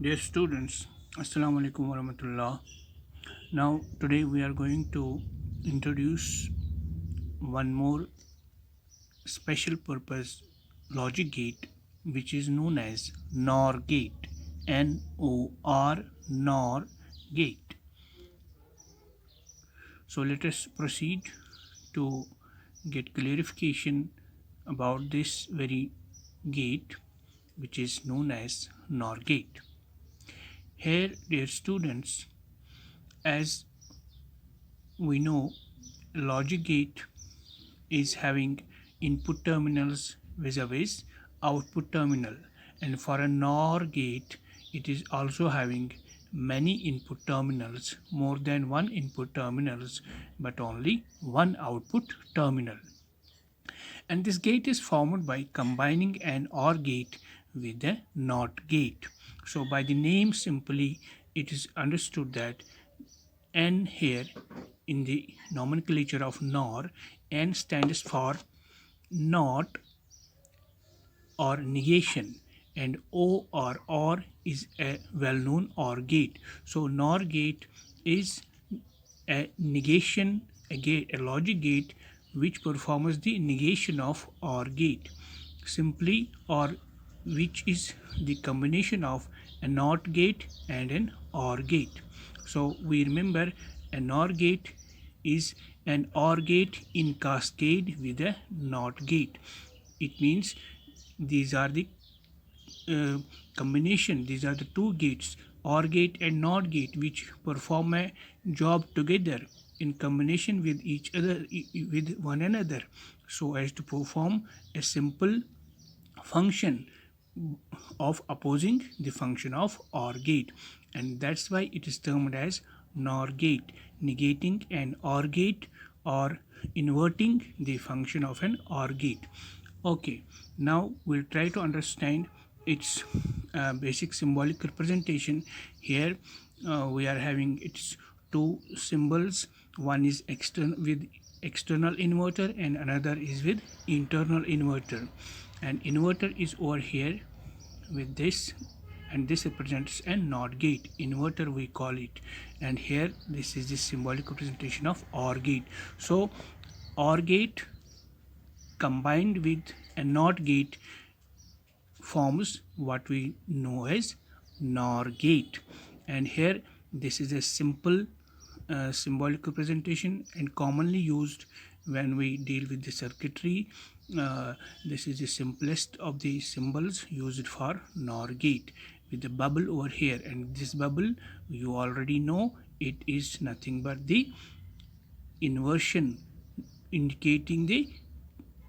Dear students, Assalamu alaikum warahmatullah. Now, today we are going to introduce one more special purpose logic gate, which is known as NOR gate. NOR gate. So, let us proceed to get clarification about this very gate, which is known as NOR gate. Here, dear students, as we know, logic gate is having input terminals vis-a-vis output terminal, and for a NOR gate it is also having many input terminals, more than one input terminals, but only one output terminal. And this gate is formed by combining an OR gate with a NOT gate. So by the name simply it is understood that N here in the nomenclature of NOR, N stands for not or negation, and O or is a well-known OR gate. So NOR gate is a negation, a logic gate which performs the negation of OR gate simply, or which is the combination of a NOT gate and an OR gate. So we remember a NOR gate is an OR gate in cascade with a NOT gate. It means these are the combination, these are the two gates, OR gate and NOT gate, which perform a job together in combination with each other, with one another, so as to perform a simple function of opposing the function of OR gate, and that's why it is termed as NOR gate, negating an OR gate or inverting the function of an OR gate. Okay, now we'll try to understand its basic symbolic representation. Here we are having its two symbols. One is external with external inverter and another is with internal inverter, and inverter is over here with this, and this represents a NOT gate, inverter we call it, and here this is the symbolic representation of OR gate. So OR gate combined with a NOT gate forms what we know as NOR gate, and here this is a simple symbolic representation and commonly used when we deal with the circuitry. This is the simplest of the symbols used for NOR gate, with the bubble over here, and this bubble you already know it is nothing but the inversion, indicating the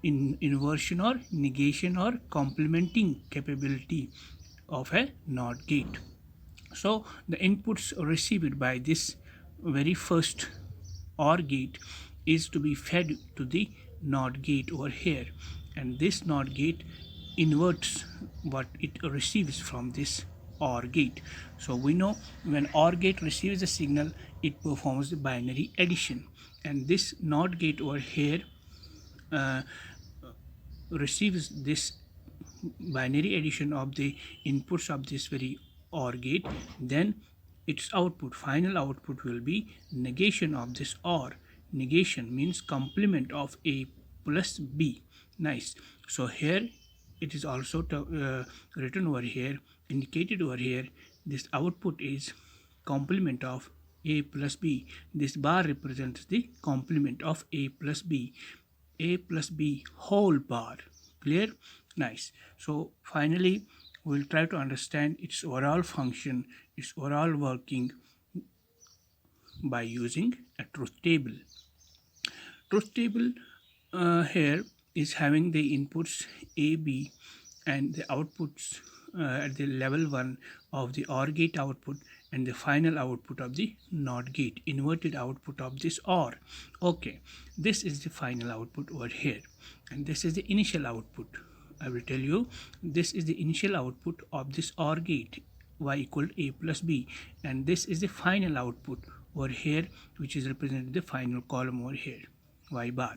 inversion or negation or complementing capability of a NOT gate. So the inputs received by this very first OR gate is to be fed to the NOT gate over here, and this NOT gate inverts what it receives from this OR gate. So we know when OR gate receives a signal, it performs the binary addition, and this NOT gate over here uh, receives this binary addition of the inputs of this very OR gate, then its output, final output, will be negation of this OR. Negation means complement of A plus B. Nice. So here it is also written over here, indicated over here, this output is complement of A plus B. This bar represents the complement of A plus B. A plus B whole bar. Clear? Nice. So finally we'll try to understand its overall function, its overall working by using a truth table. Truth table here is having the inputs A, B, and the outputs at the level 1 of the OR gate output, and the final output of the NOT gate, inverted output of this OR. Okay, this is the final output over here, and this is the initial output. I will tell you, this is the initial output of this OR gate, y equal A plus B, and this is the final output over here, which is represented the final column over here, y bar.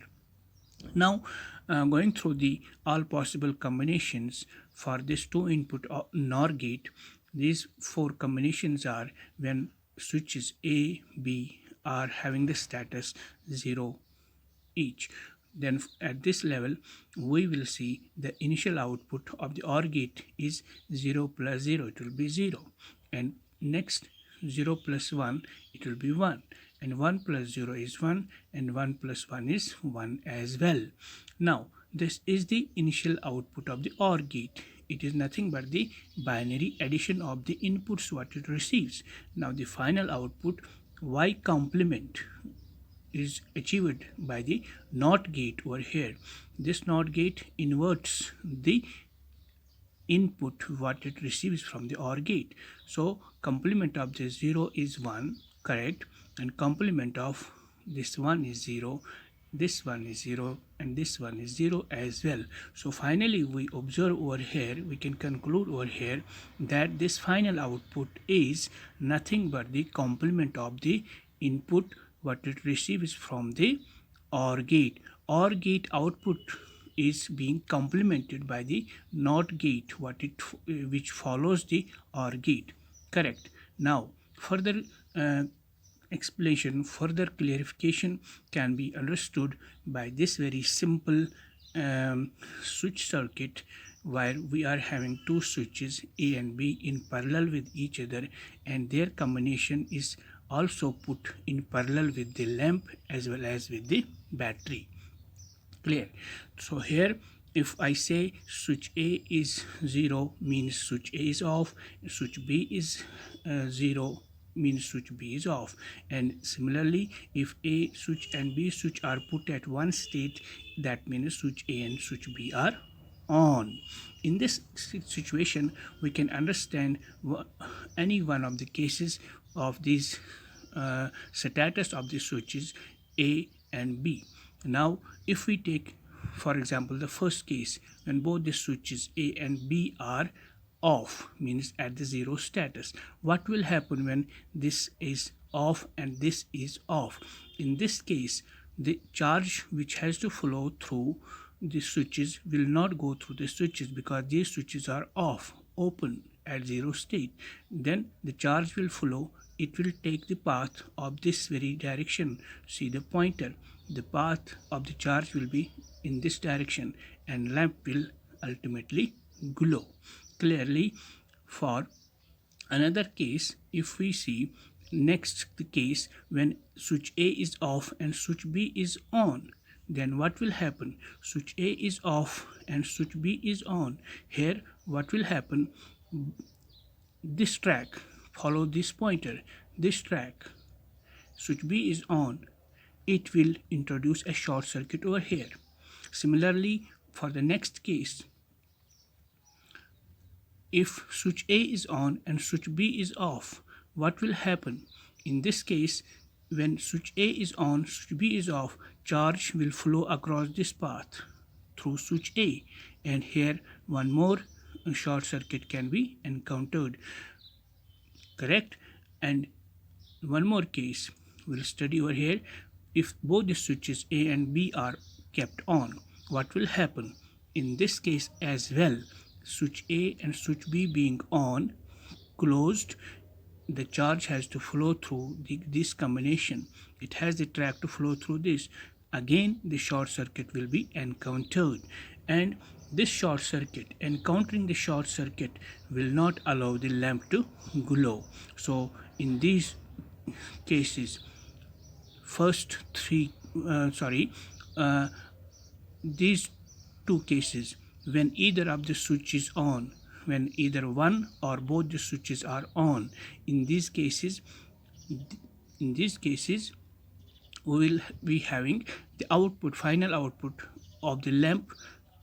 Now going through the all possible combinations for this two input NOR gate, These four combinations are when switches A, B are having the status 0 each. Then at this level, we will see the initial output of the OR gate is 0 plus 0, it will be 0. And next 0 plus 1, it will be 1. And 1 plus 0 is 1, and 1 plus 1 is 1 as well. Now, this is the initial output of the OR gate. It is nothing but the binary addition of the inputs what it receives. Now, the final output Y complement is achieved by the NOT gate over here. This NOT gate inverts the input what it receives from the OR gate. So complement of this 0 is 1, correct, and complement of this 1 is 0, this one is 0, and this one is 0 as well. So finally we observe over here, we can conclude over here that this final output is nothing but the complement of the input what it receives from the OR gate. OR gate output is being complemented by the NOT gate which follows the OR gate, correct. Now further explanation, further clarification can be understood by this very simple switch circuit where we are having two switches A and B in parallel with each other, and their combination is also put in parallel with the lamp as well as with the battery. Clear? So here if I say switch A is 0 means switch A is off, switch B is 0 means switch B is off, and similarly if A switch and B switch are put at one state, that means switch A and switch B are on. In this situation we can understand any one of the cases of these status of the switches A and B. Now if we take for example the first case, when both the switches A and B are off, means at the 0 status, what will happen when this is off and this is off? In this case the charge which has to flow through the switches will not go through the switches because these switches are off, open at 0 state. Then the charge will flow, it will take the path of this very direction. See the pointer, the path of the charge will be in this direction and lamp will ultimately glow. Clearly, for another case, if we see next the case when switch A is off and switch B is on, then what will happen? Switch A is off and switch B is on. Here what will happen? This track, follow this pointer, this track, switch B is on, it will introduce a short circuit over here. Similarly, for the next case, if switch A is on and switch B is off, what will happen? In this case, when switch A is on, switch B is off, charge will flow across this path through switch A, and here one more short circuit can be encountered, correct. And one more case we'll study over here. If both the switches A and B are kept on, what will happen? In this case as well, switch A and switch B being on, closed, the charge has to flow through this combination. It has the track to flow through this. Again the short circuit will be encountered, and this short circuit, encountering the short circuit, will not allow the lamp to glow. So in these cases, first three these two cases, when either of the switch is on, when either one or both the switches are on, in these cases we will be having the output, final output of the lamp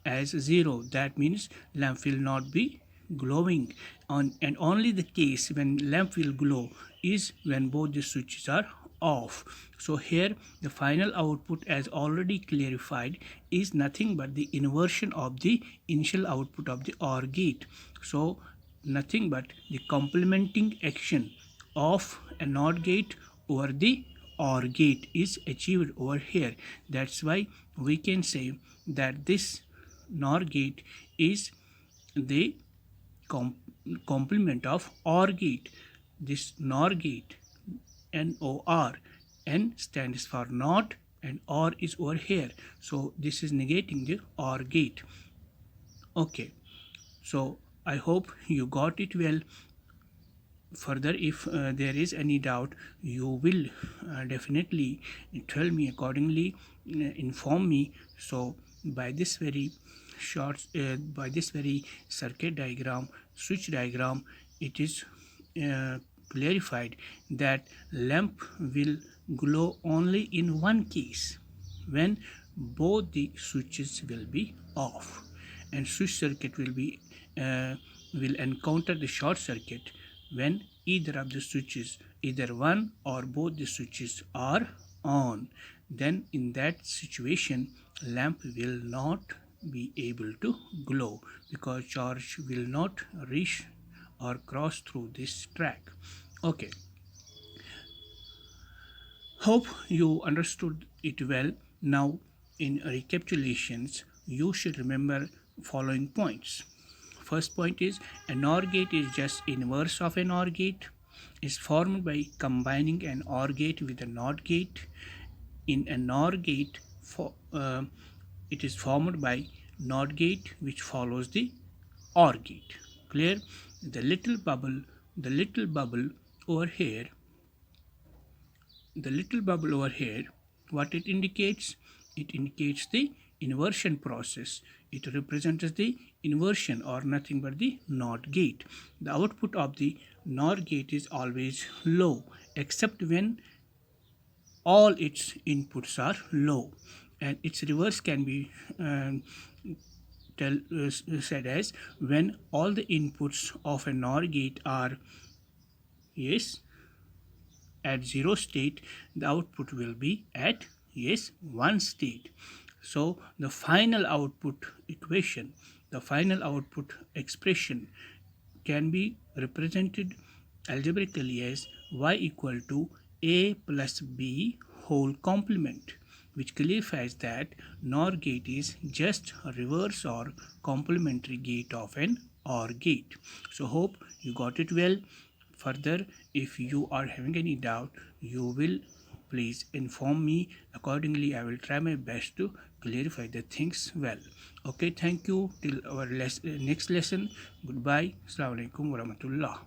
as 0. That means lamp will not be glowing on, and only the case when lamp will glow is when both the switches are off. So here the final output, as already clarified, is nothing but the inversion of the initial output of the OR gate. So nothing but the complementing action of a NOT gate over the OR gate is achieved over here. That's why we can say that this NOR gate is the complement of OR gate. This NOR gate, NOR, N stands for not and OR is over here. So this is negating the OR gate. Okay, so I hope you got it well. Further, if there is any doubt, you will definitely tell me accordingly, inform me. So by this very by this very circuit diagram, switch diagram, it is clarified that lamp will glow only in one case, when both the switches will be off, and switch circuit will encounter the short circuit when either of the switches, either one or both the switches are on. Then in that situation, lamp will not be able to glow because charge will not reach or cross through this track. Okay, hope you understood it well. Now in recapitulations, you should remember following points. First point is an OR gate is just inverse of an OR gate. Is formed by combining an OR gate with a NOT gate. In a NOR gate, it is formed by NOT gate which follows the OR gate. Clear? The little bubble over here, what it indicates? It indicates the inversion process. It represents the inversion or nothing but the NOT gate. The output of the NOR gate is always low except when all its inputs are low, and its reverse can be said as when all the inputs of a NOR gate are at 0 state, the output will be at 1 state. So the final output equation, the final output expression can be represented algebraically as y equal to a plus b whole complement, which clarifies that NOR gate is just a reverse or complementary gate of an OR gate. So hope you got it well. Further, if you are having any doubt, you will please inform me. Accordingly, I will try my best to clarify the things well. Okay, thank you. Till our next lesson. Goodbye. Assalamu alaikum warahmatullah.